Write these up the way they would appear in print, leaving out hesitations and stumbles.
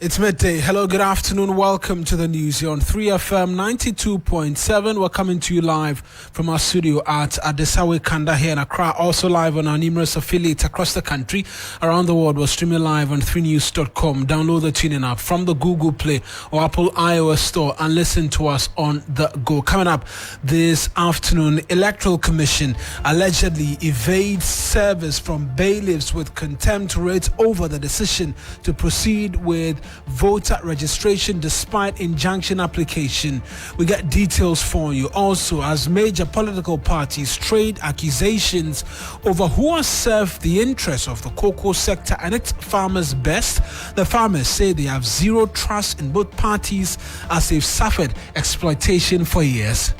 It's midday. Hello, good afternoon. Welcome to the news. You're on 3FM 92.7. We're coming to you live from our studio at Adesawe Kanda here in Accra. Also live on our numerous affiliates across the country. Around the world, we're streaming live on 3news.com. Download the tuning app from the Google Play or Apple iOS store and listen to us on the go. Coming up this afternoon, Electoral Commission allegedly evades service from bailiffs with contempt rates over the decision to proceed with voter registration despite injunction application. We get details for you. Also, as major political parties trade accusations over who has served the interests of the cocoa sector and its farmers best, the farmers say they have zero trust in both parties as they've suffered exploitation for years.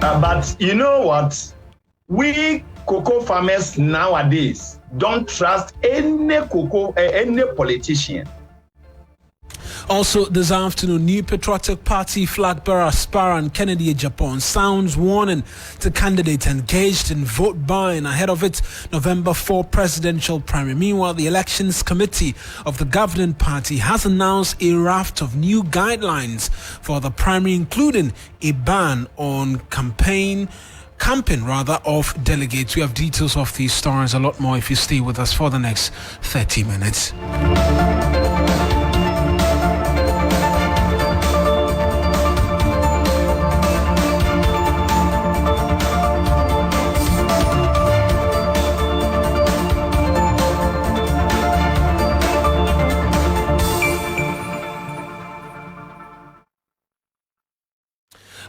But you know what? We cocoa farmers nowadays don't trust any politician. Also, this afternoon, new Patriotic Party flag bearer Sparan Kennedy Japan sounds warning to candidates engaged in vote buying ahead of its November 4 presidential primary. Meanwhile, the Elections Committee of the governing party has announced a raft of new guidelines for the primary, including a ban on camping of delegates. We have details of these stories, a lot more if you stay with us for the next 30 minutes.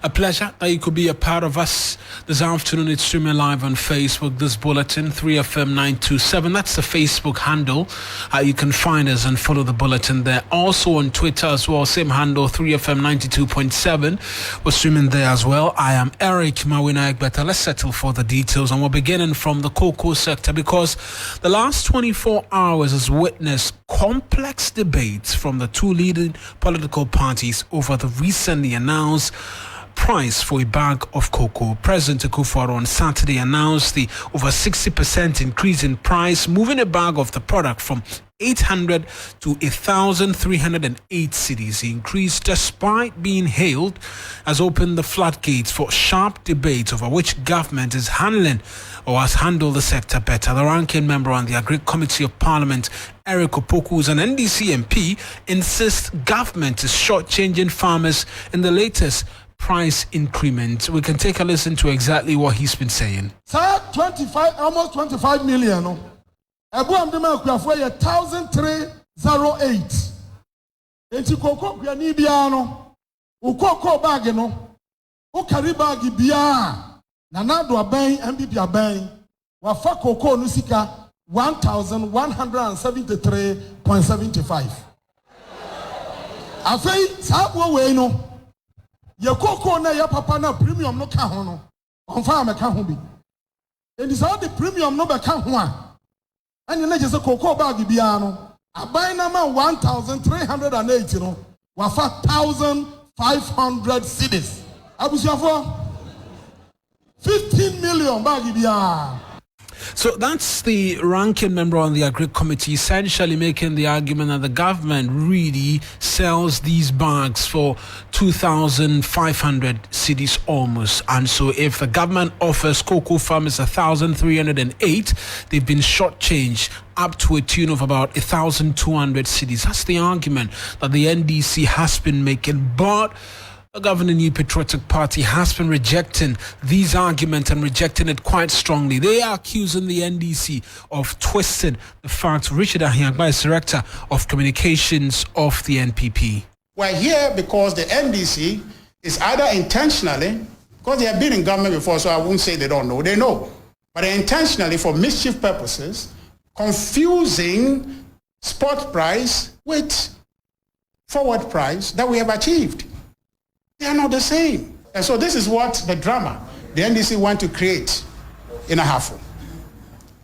A pleasure that you could be a part of us this afternoon. It's streaming live on Facebook. This bulletin, 3FM927. That's the Facebook handle. You can find us and follow the bulletin there. Also on Twitter as well, same handle, 3FM92.7. We're streaming there as well. I am Mawuena Egbeta. Let's settle for the details. And we're beginning from the cocoa sector because the last 24 hours has witnessed complex debates from the two leading political parties over the recently announced price for a bag of cocoa. President Akufo-Addo on Saturday announced the over 60% increase in price, moving a bag of the product from 800 to 1,308 cedis. The increase, despite being hailed, has opened the floodgates for sharp debates over which government is handling or has handled the sector better. The ranking member on the Agri Committee of Parliament, Eric Opoku, who's an NDC MP, insists government is shortchanging farmers in the latest price increment. We can take a listen to exactly what he's been saying. Sir, almost 25 million. Ebu amdema kuafo ye 1,308. Enti koko kuani bia no. Ukoko bag no. Ukari bag bia. Nanado aben MPP aben. Wafa koko no sika 1,173.75. Afei sabo we no. Ye koko na ya papa na premium no ka ho no. Onfa me ka ho bi. And is all the premium no be ka ho a. And you just a cocoa bag biano. A buy number 1,380 no. Wafa 1,500 cedis. Awusah for 15 million bag biya. So that's the ranking member on the Agri Committee essentially making the argument that the government really sells these bags for 2,500 cedis almost. And so if the government offers cocoa farmers 1,308, they've been shortchanged up to a tune of about 1,200 cedis. That's the argument that the NDC has been making. But the governing New Patriotic Party has been rejecting these arguments and rejecting it quite strongly. They are accusing the NDC of twisting the facts. Richard Ahiagba is Director of Communications of the NPP. We're here because the NDC is either intentionally, because they have been in government before, so I won't say they don't know, they know, but intentionally for mischief purposes, confusing spot price with forward price that we have achieved. They are not the same. And so this is what the drama the NDC want to create in Ahafo.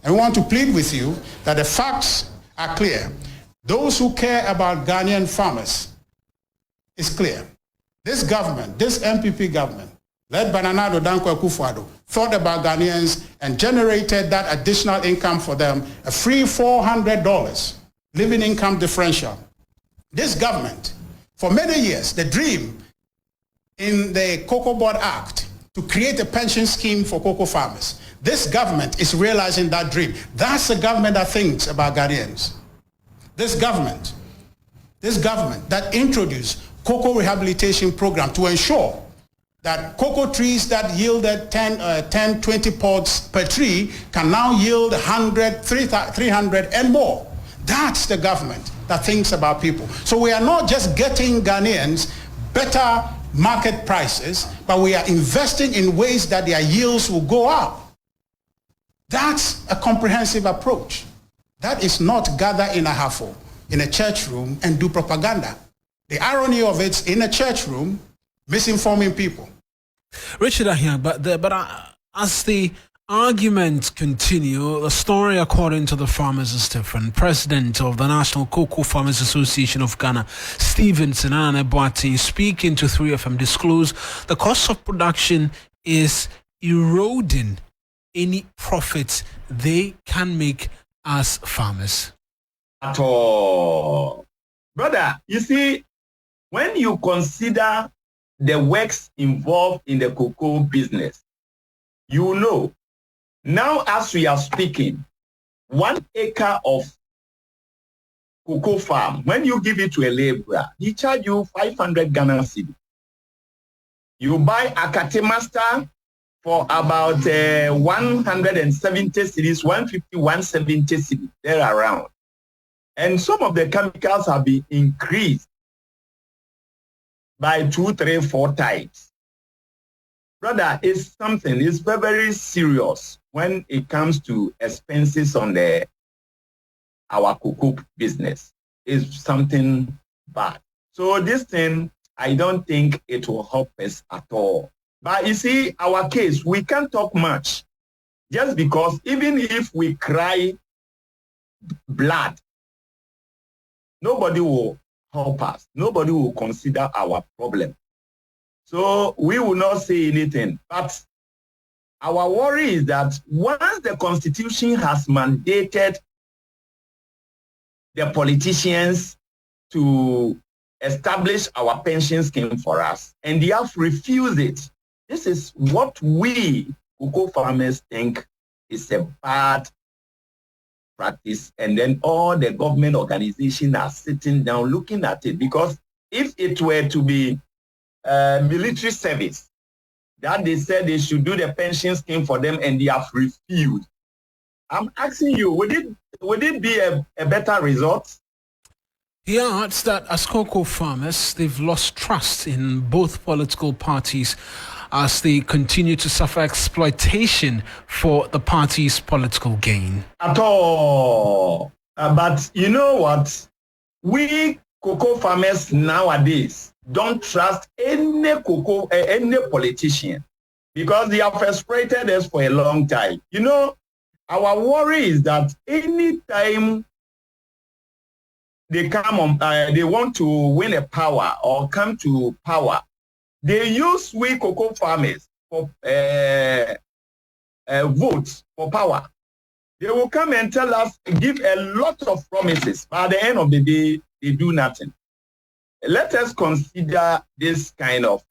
And we want to plead with you that the facts are clear. Those who care about Ghanaian farmers, is clear. This government, this MPP government, led by Nana Danko Akufo-Addo, thought about Ghanaians and generated that additional income for them, a free $400 living income differential. This government, for many years, the dream in the Cocoa Board Act to create a pension scheme for cocoa farmers. This government is realizing that dream. That's the government that thinks about Ghanaians. This government that introduced cocoa rehabilitation program to ensure that cocoa trees that yielded 10, 20 pods per tree can now yield 100, 300 and more. That's the government that thinks about people. So we are not just getting Ghanaians better market prices, but we are investing in ways that their yields will go up. That's a comprehensive approach. That is not gather in a huffle, in a church room and do propaganda. The irony of it's in a church room, misinforming people. Richard Ahia, as the argument continue, the story according to the farmers is different. President of the National Cocoa Farmers Association of Ghana, Stevenson and Egbeta, speaking to 3FM, disclose the cost of production is eroding any profits they can make as farmers. At all. Brother, you see, when you consider the works involved in the cocoa business, you know, now as we are speaking, 1 acre of cocoa farm, when you give it to a laborer, he charge you 500 Ghana cedi. You buy a Master for about 170 cedis, 150, 170 cedis, there around. And some of the chemicals have been increased by 2, 3, 4 times. Brother, it's something, it's very, very serious when it comes to expenses on our cocoa business. It's something bad. So this thing, I don't think it will help us at all. But you see, our case, we can't talk much just because even if we cry blood, nobody will help us. Nobody will consider our problem. So we will not say anything. But our worry is that once the Constitution has mandated the politicians to establish our pension scheme for us, and they have refused it, this is what we, cocoa farmers, think is a bad practice. And then all the government organizations are sitting down looking at it, because if it were to be military service that they said they should do the pension scheme for them and they have refused, I'm asking you, would it be a better result? He adds that as cocoa farmers, they've lost trust in both political parties as they continue to suffer exploitation for the party's political gain. At all. But you know what? We cocoa farmers nowadays don't trust any politician, because they have exploited us for a long time. You know, our worry is that any time they come on, they want to win a power or come to power, they use we cocoa farmers for votes for power. They will come and tell us, give a lot of promises, but at the end of the day, they do nothing. Let us consider this kind of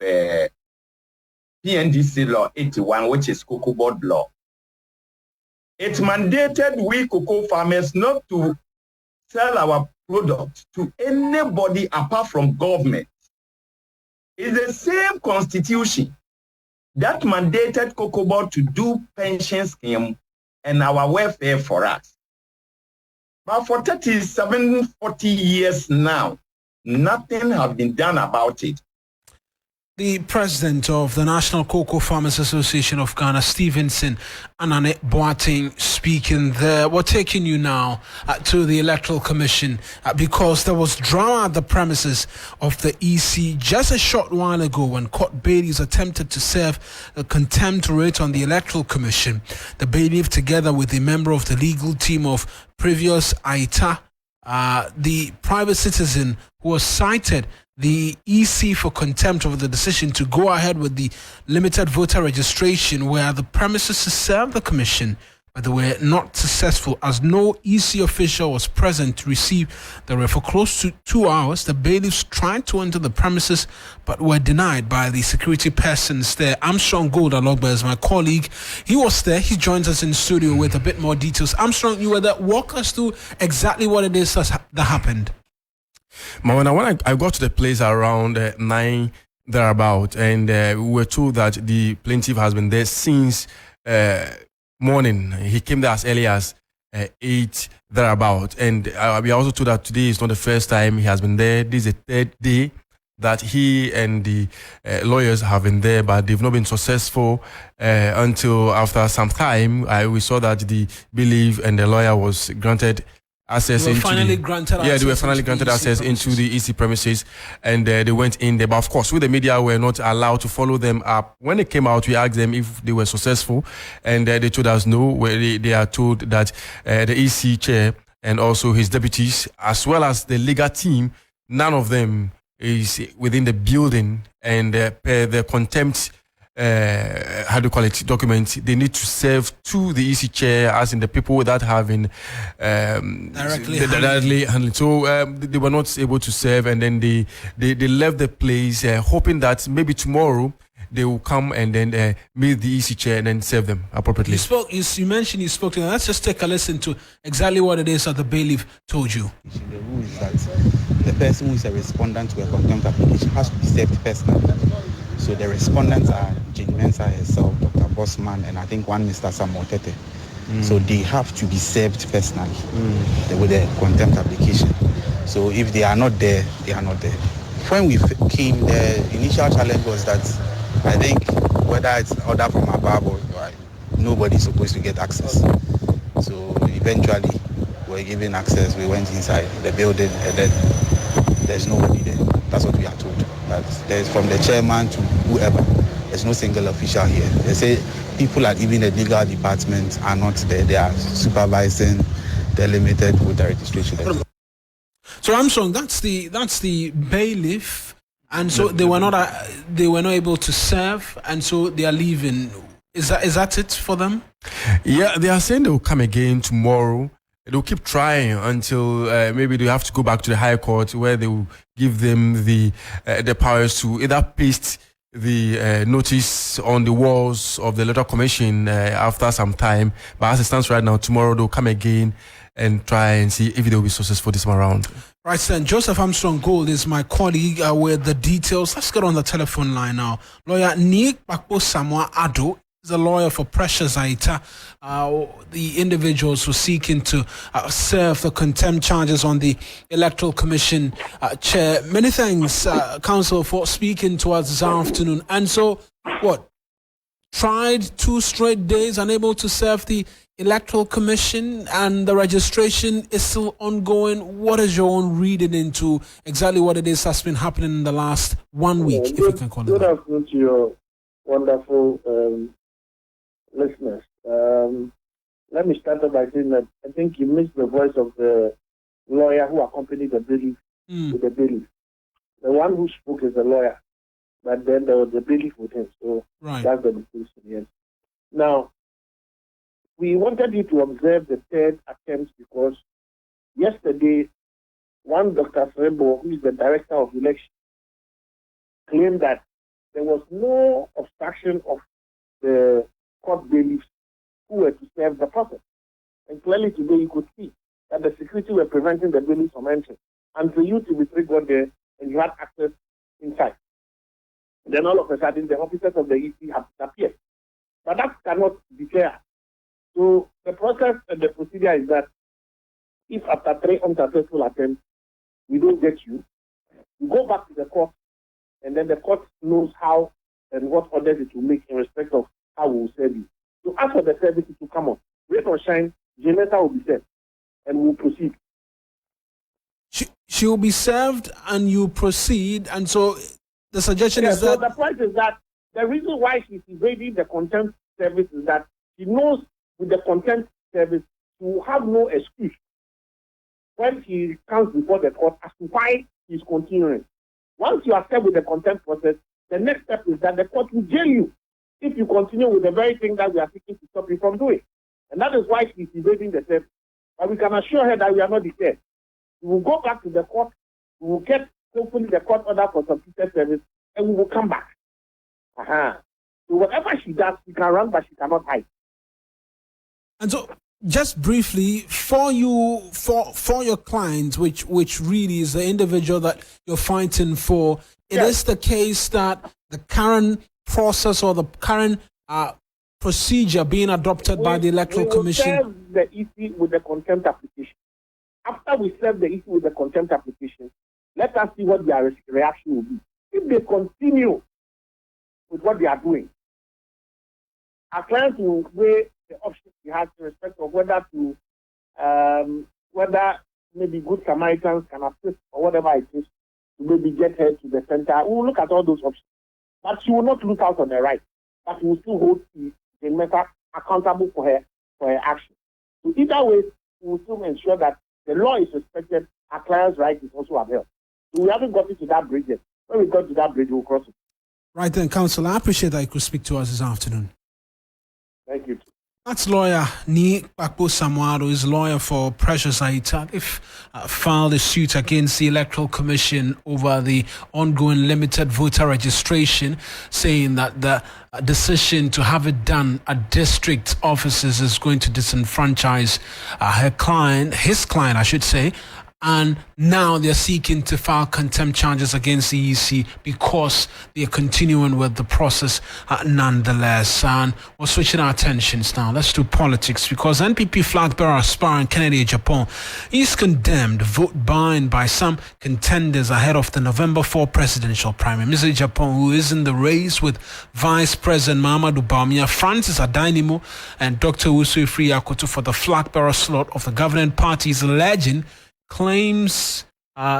PNDC law 81, which is Cocoa Board law. It mandated we cocoa farmers not to sell our product to anybody apart from government. It's the same constitution that mandated Cocoa Board to do pension scheme and our welfare for us. But for 37, 40 years now, nothing has been done about it. The president of the National Cocoa Farmers Association of Ghana, Stevenson and Egbeta, speaking there. We're taking you now to the Electoral Commission because there was drama at the premises of the EC just a short while ago when court bailiffs attempted to serve a contempt writ on the Electoral Commission. The bailiff, together with a member of the legal team of previous Aita, the private citizen who was cited the EC for contempt over the decision to go ahead with the limited voter registration, were at the premises to serve the commission but they were not successful as no EC official was present to receive the ref. For close to 2 hours, the bailiffs tried to enter the premises but were denied by the security persons there. Armstrong Gold Alogba is my colleague. He was there. He joins us in the studio with a bit more details. Armstrong, you were there. Walk us through exactly what it is that happened. Mawuena, when I got to the place around 9 thereabout, and we were told that the plaintiff has been there since morning. He came there as early as 8 thereabout, and we are also told that today is not the first time he has been there. This is the third day that he and the lawyers have been there, but they've not been successful until after some time. We saw that the bailiff and the lawyer was granted access they were finally granted access into the EC premises, and they went in there. But of course, with the media, were not allowed to follow them up. When they came out, we asked them if they were successful, and they told us no. Where they are told that the EC chair and also his deputies, as well as the legal team, none of them is within the building, and per the contempt document, they need to serve to the EC chair, as in the people that have been directly handling. So they were not able to serve, and then they left the place hoping that maybe tomorrow they will come and then meet the EC chair and then serve them appropriately. You mentioned you spoke to them. Let's just take a listen to exactly what it is that the bailiff told you. The rule is that the person who is a respondent to a contempt application has to be served personally. So the respondents are Jane Mensah herself, Dr. Bosman, and I think one Mr. Samuel Tete. So they have to be served personally with a contempt application. So if they are not there, they are not there. When we came, the initial challenge was that I think whether it's order from above or nobody's supposed to get access. So eventually we're given access. We went inside the building, and then there's nobody there. That's what we are told. That there's from the chairman to whoever. There's no single official here. They say people at even the legal department are not there. They are supervising the limited voter registration. So Armstrong, that's the bailiff, and so they were not able to serve, and so they are leaving. Is that it for them? Yeah, they are saying they will come again tomorrow. They'll keep trying until maybe they have to go back to the High Court, where they will give them the powers to either paste the notice on the walls of the Electoral Commission after some time. But as it stands right now, tomorrow they'll come again and try and see if they'll be successful this time around. Right, then. Joseph Armstrong Gold is my colleague with the details. Let's get on the telephone line now. Lawyer Nick Bakpo Samoa Ado is a lawyer for Precious Aita, the individuals who are seeking to serve the contempt charges on the Electoral Commission chair. Many thanks, Counsel, for speaking to us this afternoon. And so, tried 2 straight days, unable to serve the Electoral Commission, and the registration is still ongoing. What is your own reading into exactly what it is that's been happening in the last 1 week, if you can call it that? Good afternoon to your wonderful listeners. Let me start off by saying that I think you missed the voice of the lawyer who accompanied the bailiff with the bailiff. The one who spoke is the lawyer, but then there was the bailiff with him. So That's the distinction, yes. Now, we wanted you to observe the third attempt because yesterday, one Dr. Frebo, who is the director of election, claimed that there was no obstruction of the court bailiffs who were to serve the process. And clearly today you could see that the security were preventing the bailiffs from entering until you TV3 got there and you had access inside. Then all of a sudden the officers of the EC have disappeared. But that cannot be fair. So the process and the procedure is that if after 3 unsuccessful attempts we don't get you, you go back to the court, and then the court knows how and what orders it will make in respect of how we will serve you. So as for the services to come on, rain or shine, Janetta will be served, and we'll proceed. She will be served, and you proceed, and so the suggestion is that... So the point is that the reason why she's evading the contempt service is that she knows with the contempt service she will have no excuse when she comes before the court as to why she's continuing. Once you are served with the contempt process, the next step is that the court will jail you if you continue with the very thing that we are seeking to stop you from doing. And that is why she's evading the test. But we can assure her that we are not deterred. We will go back to the court. We will get, hopefully, the court order for substituted service, and we will come back. So whatever she does, she can run, but she cannot hide. And so, just briefly, for you, for your client, which really is the individual that you're fighting for, it is the case that the current process or the current procedure being adopted by the Electoral Commission. We will serve the issue with the contempt application. After we serve the issue with the contempt application, let us see what their reaction will be. If they continue with what they are doing, our clients will weigh the options we have in respect of whether maybe good Samaritans can assist or whatever it is to maybe get her to the center. We will look at all those options. But she will not lose out on her right. But we will still hold the matter accountable for her action. So either way, we will still ensure that the law is respected, our client's right is also upheld. So we haven't gotten to that bridge yet. When we got to that bridge, we'll cross it. Right then, Councillor, I appreciate that you could speak to us this afternoon. Thank you. That's lawyer Ni Akpo Samuado, is lawyer for Precious Aita. If filed a suit against the Electoral Commission over the ongoing limited voter registration, saying that the decision to have it done at district offices is going to disenfranchise his client, I should say. And now they're seeking to file contempt charges against the EC because they're continuing with the process nonetheless. And we're switching our attentions now. Let's do politics, because NPP flag bearer aspirant Kennedy Japan is condemned vote buying by some contenders ahead of the November 4 presidential primary. Mr. Japan, who is in the race with Vice President Mahamudu Bawumia, Francis Adainimo, and Dr. Awusah Akoto for the flag bearer slot of the governing party, is alleging claims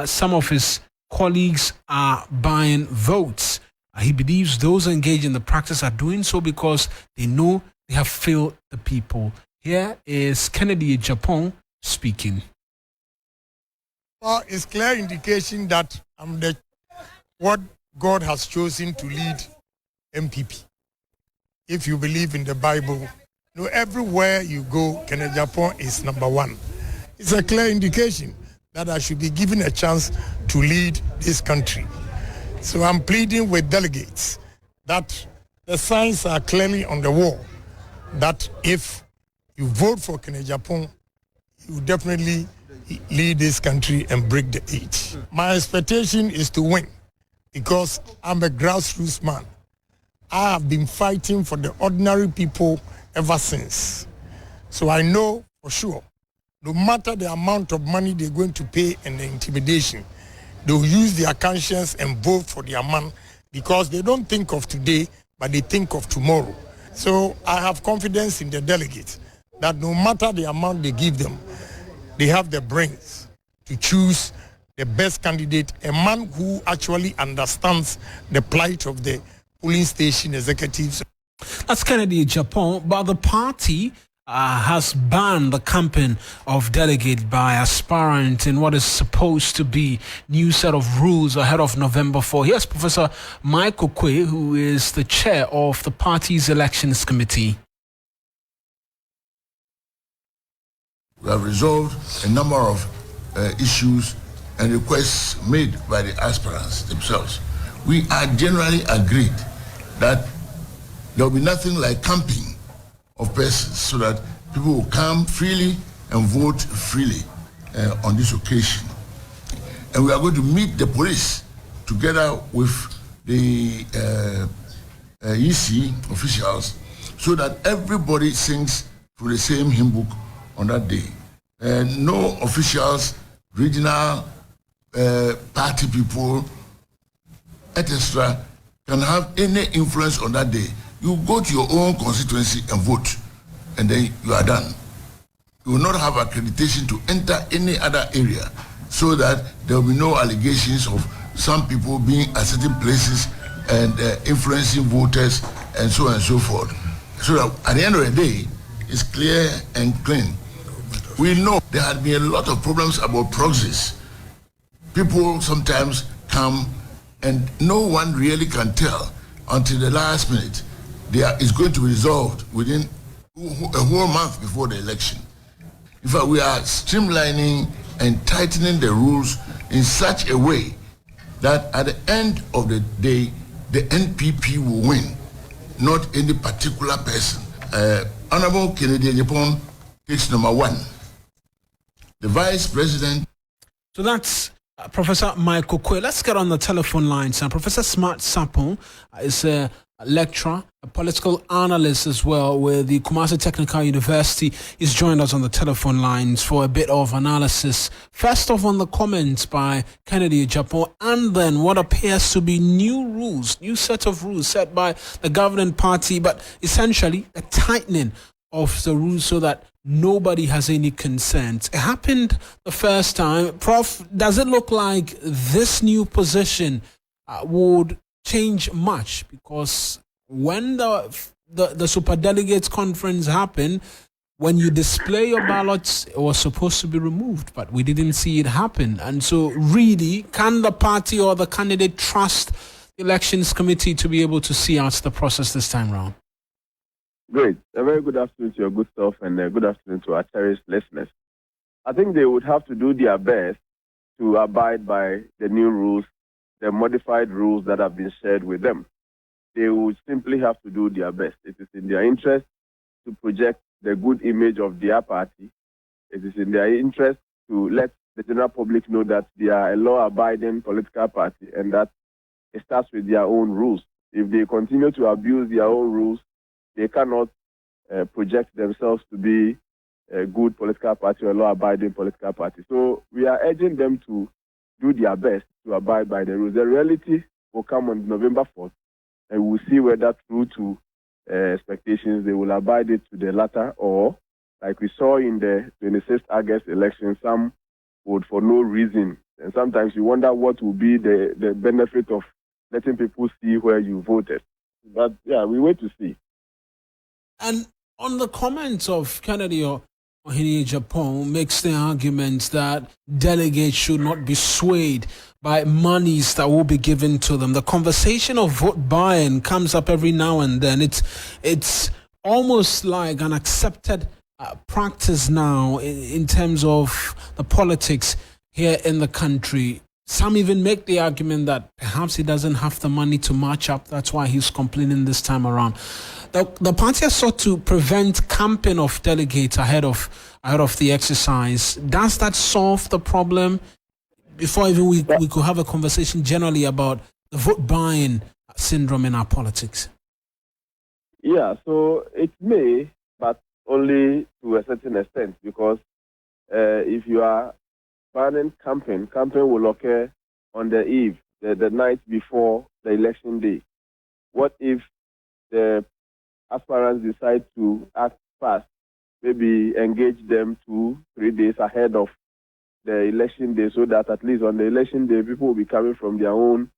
some of his colleagues are buying votes. He believes those engaged in the practice are doing so because they know they have failed the people. Here is Kennedy Japan speaking. Well, it's clear indication that I'm what God has chosen to lead MPP. If you believe in the Bible, everywhere you go, Kennedy Japan is number one. It's a clear indication that I should be given a chance to lead this country. So I'm pleading with delegates that the signs are clearly on the wall that if you vote for Kennedy Japan, you definitely lead this country and break the 8. My expectation is to win because I'm a grassroots man. I have been fighting for the ordinary people ever since. So I know for sure, no matter the amount of money they're going to pay and the intimidation, they'll use their conscience and vote for their man because they don't think of today, but they think of tomorrow. So I have confidence in the delegates that no matter the amount they give them, they have the brains to choose the best candidate, a man who actually understands the plight of the polling station executives. That's Kennedy Japan, but the party has banned the campaign of delegate by aspirant in what is supposed to be new set of rules ahead of November 4. Here's Professor Mike Okwe, who is the chair of the party's elections committee. We have resolved a number of issues and requests made by the aspirants themselves. We are generally agreed that there will be nothing like camping of persons so that people will come freely and vote freely on this occasion. And we are going to meet the police together with the EC officials so that everybody sings to the same hymn book on that day. No officials, regional party people, etc., can have any influence on that day. You go to your own constituency and vote, and then you are done. You will not have accreditation to enter any other area so that there will be no allegations of some people being at certain places and influencing voters and so on and so forth. So that at the end of the day, it's clear and clean. We know there had been a lot of problems about proxies. People sometimes come and no one really can tell until the last minute. It's going to be resolved within a whole month before the election. In fact, we are streamlining and tightening the rules in such a way that at the end of the day, the NPP will win, not any particular person. Honorable Kennedy Japan takes number 1. The Vice President. So that's Professor Michael Kwe. Let's get on the telephone lines. Professor Smart Sapon is a lecturer, a political analyst as well with the Kumasi Technical University. He's joined us on the telephone lines for a bit of analysis. First off, on the comments by Kennedy Japan, and then what appears to be new set of rules set by the governing party, but essentially a tightening of the rules so that nobody has any concerns. It happened the first time. Prof, does it look like this new position would change much? Because when the superdelegates conference happened, when you display your ballots, it was supposed to be removed, but we didn't see it happen. And so really, can the party or the candidate trust the elections committee to be able to see out the process this time round? Great. A very good afternoon to your good self, and a good afternoon to our cherished listeners. I think they would have to do their best to abide by the new rules, the modified rules that have been shared with them. They would simply have to do their best. It is in their interest to project the good image of their party. It is in their interest to let the general public know that they are a law-abiding political party and that it starts with their own rules. If they continue to abuse their own rules, they cannot project themselves to be a good political party or a law-abiding political party. So we are urging them to do their best to abide by the rules. The reality will come on November 4th, and we'll see whether true to expectations they will abide it to the latter, or like we saw in the 26th August election, some would for no reason. And sometimes you wonder what will be the benefit of letting people see where you voted. But yeah, we wait to see. And on the comments of Kennedy or Ohini Japan makes the argument that delegates should not be swayed by monies that will be given to them. The conversation of vote buying comes up every now and then. It's almost like an accepted practice now in terms of the politics here in the country. Some even make the argument that perhaps he doesn't have the money to match up. That's why he's complaining this time around. The party has sought to prevent camping of delegates ahead of the exercise. Does that solve the problem? Before even we could have a conversation generally about the vote buying syndrome in our politics. Yeah, so it may, but only to a certain extent, because if you are banning camping will occur on the eve, the night before the election day. What if the aspirants decide to act fast, maybe engage them 2-3 days ahead of the election day, so that at least on the election day, people will be coming from their own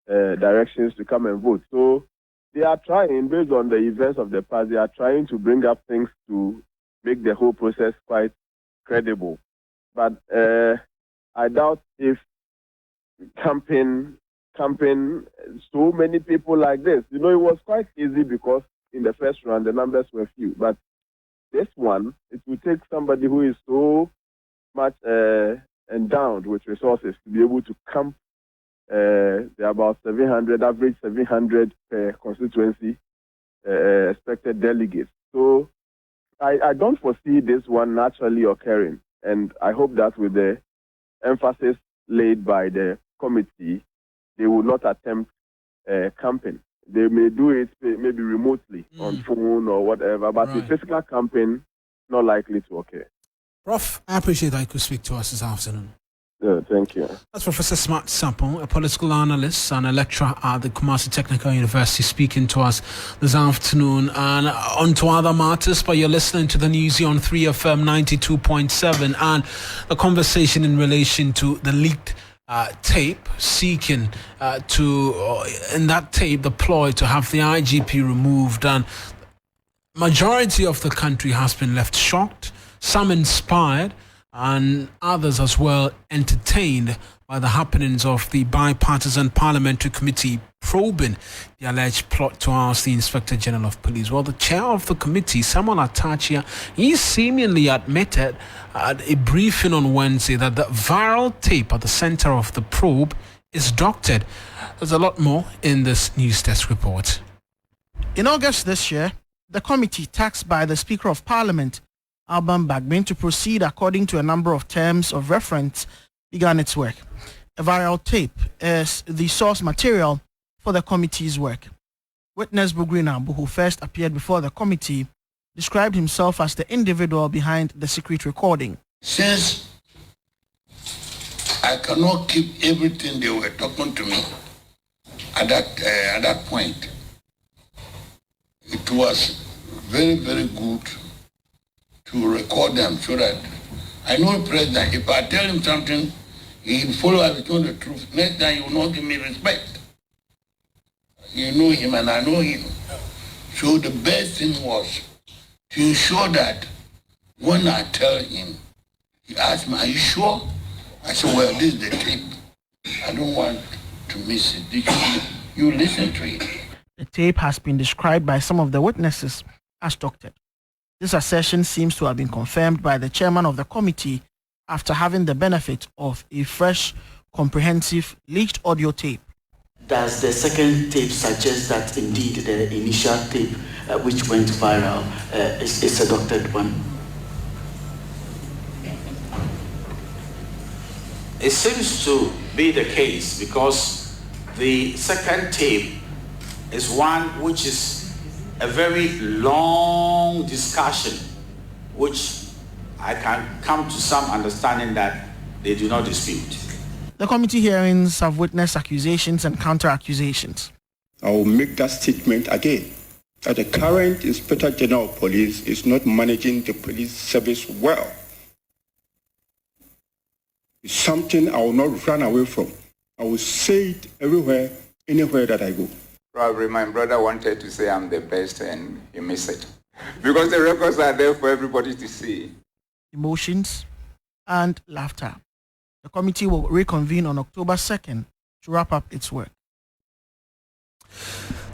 directions to come and vote. So they are trying, based on the events of the past, they are trying to bring up things to make the whole process quite credible. But I doubt if camping so many people like this. You know, it was quite easy because in the first round, the numbers were few. But this one, it will take somebody who is so much endowed with resources to be able to camp. There are about 700, average 700 per constituency expected delegates. So I don't foresee this one naturally occurring. And I hope that with the emphasis laid by the committee, they will not attempt camping. They may do it maybe remotely on phone or whatever, but the physical camping, not likely to occur. Prof, I appreciate that you could speak to us this afternoon. Yeah, thank you. That's Professor Smart Sapon, a political analyst and a lecturer at the Kumasi Technical University, speaking to us this afternoon. And on to other matters, but you're listening to the news on 3FM 92.7 and a conversation in relation to the leaked tape seeking in that tape, the ploy to have the IGP removed. And majority of the country has been left shocked, some inspired. and others as well entertained by the happenings of the bipartisan parliamentary committee probing the alleged plot to oust the Inspector General of Police. Well, the chair of the committee, Samuel Atachia, he seemingly admitted at a briefing on Wednesday that the viral tape at the center of the probe is doctored. There's a lot more in this news desk report. In August this year, the committee, tasked by the Speaker of Parliament, Alban Bagbin, to proceed according to a number of terms of reference, began its work. A viral tape is the source material for the committee's work. Witness Bugrina, who first appeared before the committee, described himself as the individual behind the secret recording. Since I cannot keep everything they were talking to me at that point, it was very, very good to record them so that I know the president, if I tell him something, he will follow up with the truth. Next time he will not give me respect. You know him and I know him. So the best thing was to ensure that when I tell him, he asked me, are you sure? I said, well, this is the tape. I don't want to miss it. You listen to it. The tape has been described by some of the witnesses as doctored. This assertion seems to have been confirmed by the chairman of the committee after having the benefit of a fresh, comprehensive, leaked audio tape. Does the second tape suggest that indeed the initial tape which went viral is a doctored one? It seems to be the case because the second tape is one which is a very long discussion, which I can come to some understanding that they do not dispute. The committee hearings have witnessed accusations and counter-accusations. I will make that statement again, that the current Inspector General of Police is not managing the police service well. It's something I will not run away from. I will say it everywhere, anywhere that I go. Probably my brother wanted to say I'm the best and he missed it. Because the records are there for everybody to see. Emotions and laughter. The committee will reconvene on October 2nd to wrap up its work.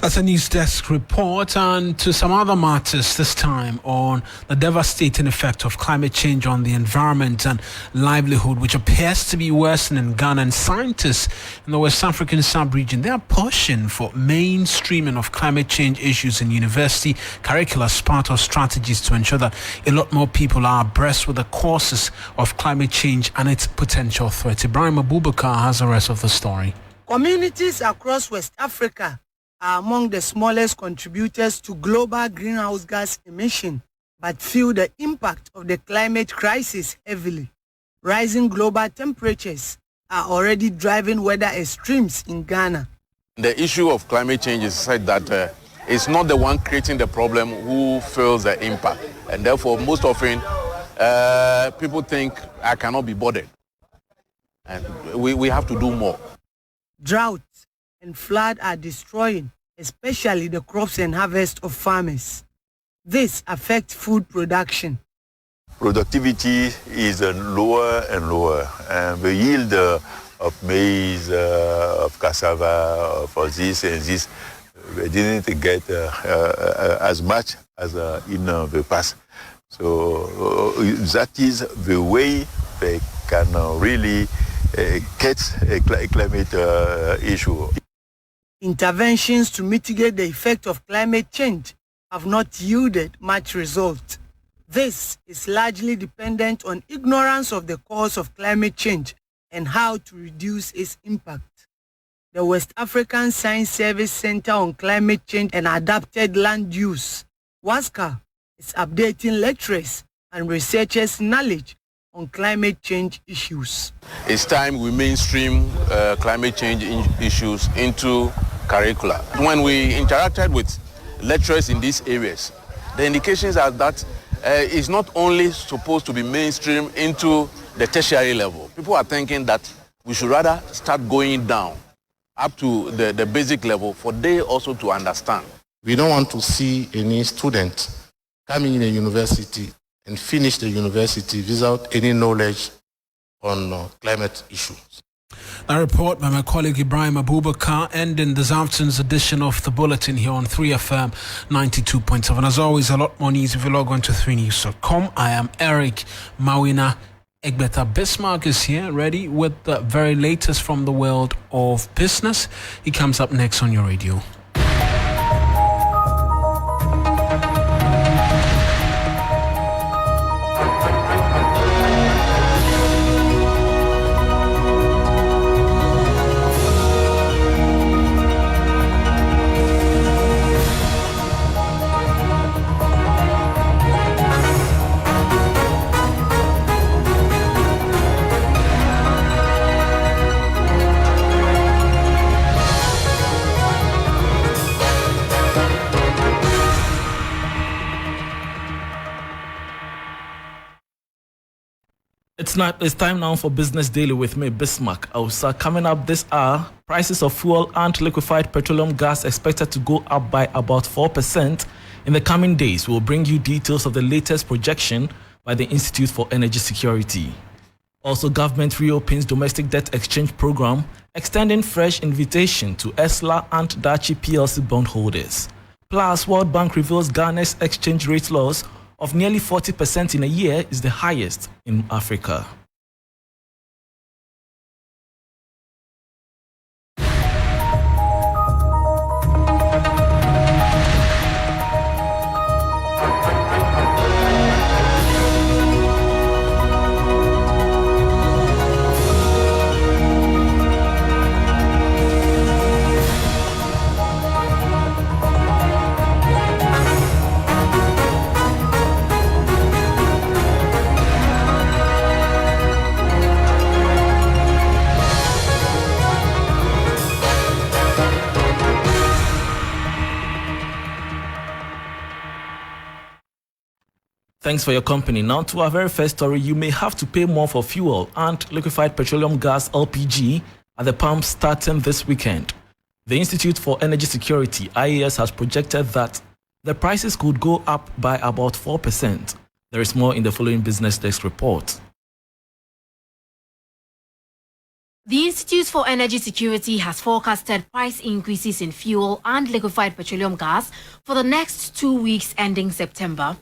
That's a news desk report, and to some other matters, this time on the devastating effect of climate change on the environment and livelihood, which appears to be worsening in Ghana. And scientists in the West African sub-region, they are pushing for mainstreaming of climate change issues in university curricula as part of strategies to ensure that a lot more people are abreast with the causes of climate change and its potential threat. Ibrahim Abubakar has the rest of the story. Communities across West Africa are among the smallest contributors to global greenhouse gas emission, but feel the impact of the climate crisis heavily. Rising global temperatures are already driving weather extremes in Ghana. The issue of climate change is said that it's not the one creating the problem who feels the impact. And therefore, most often, people think, I cannot be bothered. And we have to do more. Drought and flood are destroying, especially the crops and harvest of farmers. This affects food production. Productivity is lower and lower, and the yield of maize, of cassava, of this and this, we didn't get as much as in the past. So that is the way they can really get a climate issue. Interventions to mitigate the effect of climate change have not yielded much result. This is largely dependent on ignorance of the cause of climate change and how to reduce its impact. The West African Science Service Center on Climate Change and Adapted Land Use, WASCA, is updating lecturers and researchers' knowledge on climate change issues. It's time we mainstream climate change issues into curricula. When we interacted with lecturers in these areas, the indications are that it's not only supposed to be mainstream into the tertiary level. People are thinking that we should rather start going down up to the basic level for they also to understand. We don't want to see any student coming in a university and finish the university without any knowledge on climate issues. A report by my colleague Ibrahim Abubakar, ending this afternoon's edition of the Bulletin here on 3FM 92.7. As always, a lot more news if you log on to 3news.com. I am Eric Mawuena. Egbeta Bismark is here, ready with the very latest from the world of business. He comes up next on your radio. It's time now for Business Daily with me, Bismark. Awusah. Coming up this hour, prices of fuel and liquefied petroleum gas expected to go up by about 4% in the coming days. We'll bring you details of the latest projection by the Institute for Energy Security. Also, government reopens domestic debt exchange program, extending fresh invitation to ESLA and Dachi PLC bondholders. Plus, World Bank reveals Ghana's exchange rate loss of nearly 40% in a year is the highest in Africa. Thanks for your company. Now to our very first story. You may have to pay more for fuel and liquefied petroleum gas LPG at the pump starting this weekend. The Institute for Energy Security, IES, has projected that the prices could go up by about 4%. There is more in the following Business Desk report. The Institute for Energy Security has forecasted price increases in fuel and liquefied petroleum gas for the next 2 weeks ending September.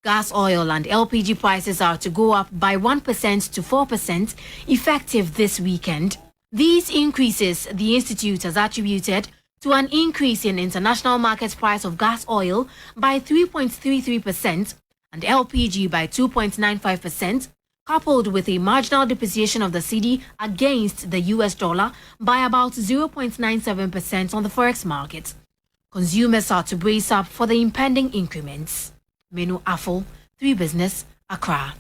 Gas, oil and LPG prices are to go up by 1% to 4% effective this weekend. These increases the Institute has attributed to an increase in international market price of gas oil by 3.33% and LPG by 2.95%, coupled with a marginal depreciation of the cedi against the US dollar by about 0.97% on the forex market. Consumers are to brace up for the impending increments. Menu Afol, 3 Business, Accra.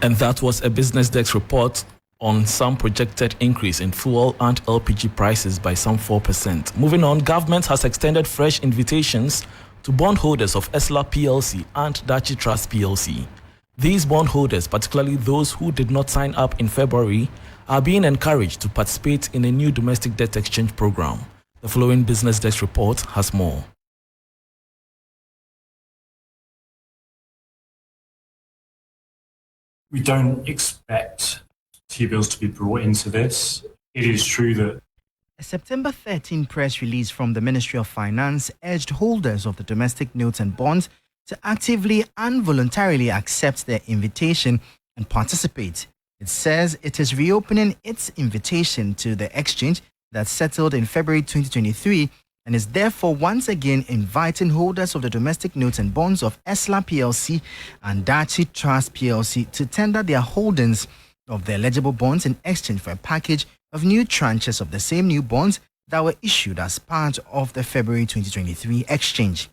And that was a Business Desk report on some projected increase in fuel and LPG prices by some 4%. Moving on, government has extended fresh invitations to bondholders of ESLA PLC and Dachi Trust PLC. These bondholders, particularly those who did not sign up in February, are being encouraged to participate in a new domestic debt exchange program. The following Business Desk report has more. We don't expect T-bills to be brought into this. It is true that a September 13 press release from the Ministry of Finance urged holders of the domestic notes and bonds to actively and voluntarily accept their invitation and participate. It says it is reopening its invitation to the exchange that settled in February 2023 and is therefore once again inviting holders of the domestic notes and bonds of ESLA PLC and Dachi Trust PLC to tender their holdings of the eligible bonds in exchange for a package of new tranches of the same new bonds that were issued as part of the February 2023 exchange.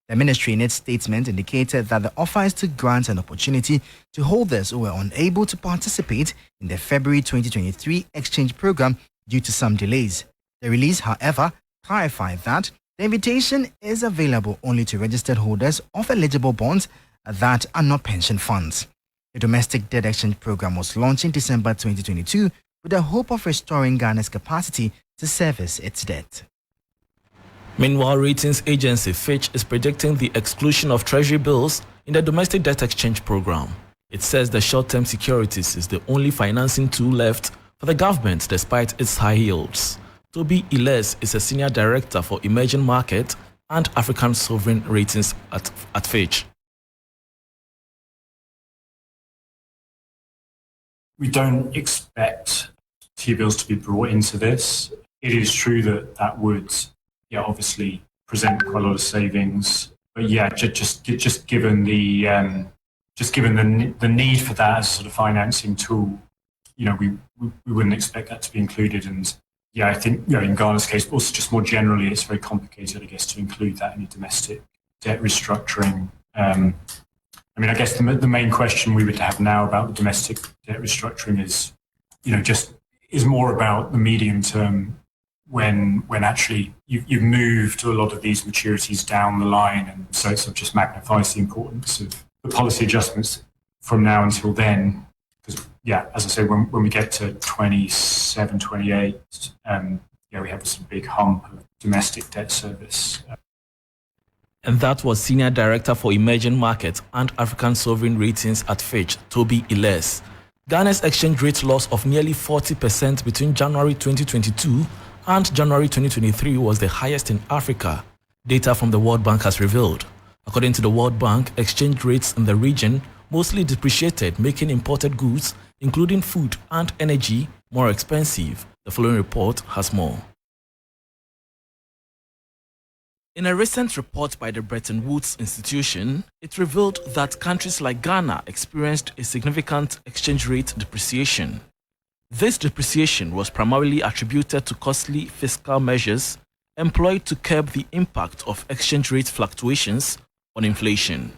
The ministry in its statement indicated that the offer is to grant an opportunity to holders who were unable to participate in the February 2023 exchange program due to some delays. The release, however, clarified that the invitation is available only to registered holders of eligible bonds that are not pension funds. The domestic debt exchange program was launched in December 2022 with the hope of restoring Ghana's capacity to service its debt. Meanwhile, ratings agency Fitch is predicting the exclusion of treasury bills in the domestic debt exchange program. It says the short-term securities is the only financing tool left for the government despite its high yields. Toby Iles is a senior director for emerging market and African sovereign ratings at Fitch. We don't expect T-bills to be brought into this. It is true that would, obviously present quite a lot of savings. But just given the need for that as a sort of financing tool, we wouldn't expect that to be included. And I think in Ghana's case, but also just more generally, it's very complicated, I guess, to include that in a domestic debt restructuring. I guess the main question we would have now about the domestic debt restructuring is, is more about the medium term when actually you've moved a lot of these maturities down the line, and so it sort of just magnifies the importance of the policy adjustments from now until then. Because as I say, when we get to 27, 28, we have this big hump of domestic debt service. And that was Senior Director for Emerging Markets and African Sovereign Ratings at Fitch, Toby Iles. Ghana's exchange rate loss of nearly 40% between January 2022 and January 2023 was the highest in Africa, data from the World Bank has revealed. According to the World Bank, exchange rates in the region mostly depreciated, making imported goods, including food and energy, more expensive. The following report has more. In a recent report by the Bretton Woods Institution, it revealed that countries like Ghana experienced a significant exchange rate depreciation. This depreciation was primarily attributed to costly fiscal measures employed to curb the impact of exchange rate fluctuations on inflation.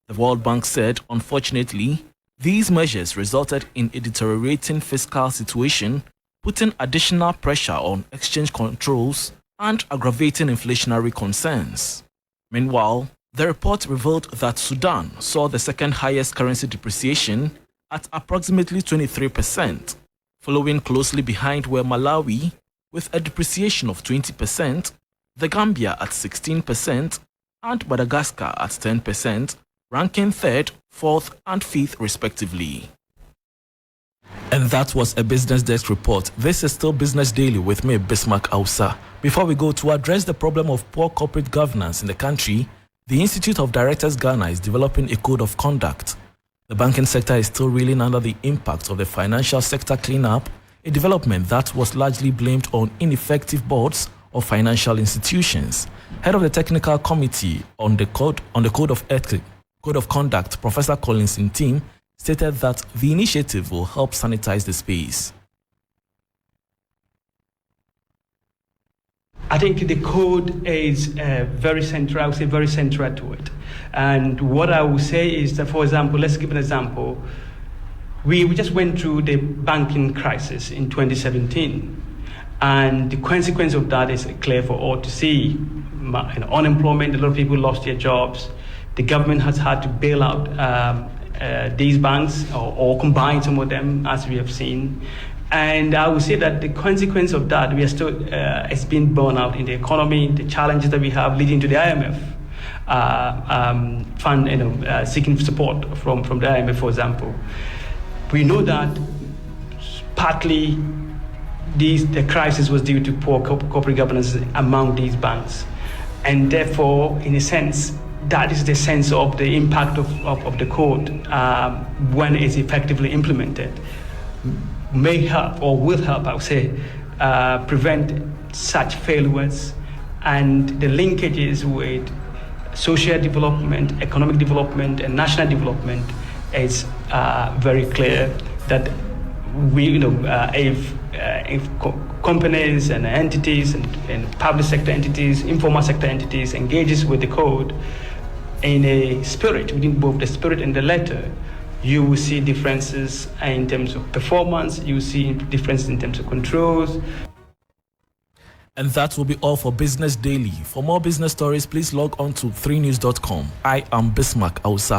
The World Bank said, unfortunately, these measures resulted in a deteriorating fiscal situation, putting additional pressure on exchange controls and aggravating inflationary concerns. Meanwhile, the report revealed that Sudan saw the second highest currency depreciation at approximately 23%, following closely behind were Malawi with a depreciation of 20%, the Gambia at 16%, and Madagascar at 10%, ranking third, fourth, and fifth respectively. And that was a Business Desk report. This is still Business Daily with me, Bismark Awusah. Before we go, to address the problem of poor corporate governance in the country, the Institute of Directors Ghana is developing a code of conduct. The banking sector is still reeling under the impact of the financial sector cleanup, a development that was largely blamed on ineffective boards of financial institutions. Head of the Technical Committee on the Code of Conduct, Professor Collins Ntim, stated that the initiative will help sanitize the space. I think the code is very central. I would say very central to it. And what I would say is that, for example, let's give an example. We just went through the banking crisis in 2017. And the consequence of that is clear for all to see. Unemployment, a lot of people lost their jobs. The government has had to bail out these banks or combine some of them, as we have seen. And I would say that the consequence of that, we are still, it's been borne out in the economy, the challenges that we have leading to the IMF fund, seeking support from the IMF, for example. We know that partly the crisis was due to poor corporate governance among these banks. And therefore, in a sense, that is the sense of the impact of the code when it's effectively implemented. May help or will help, I would say, prevent such failures, and the linkages with social development, economic development, and national development is very clear. That we, if companies and entities and public sector entities, informal sector entities engages with the code in a spirit, within both the spirit and the letter, you will see differences in terms of performance, you will see differences in terms of controls. And that will be all for Business Daily. For more business stories, please log on to 3news.com. I am Bismark Awusah.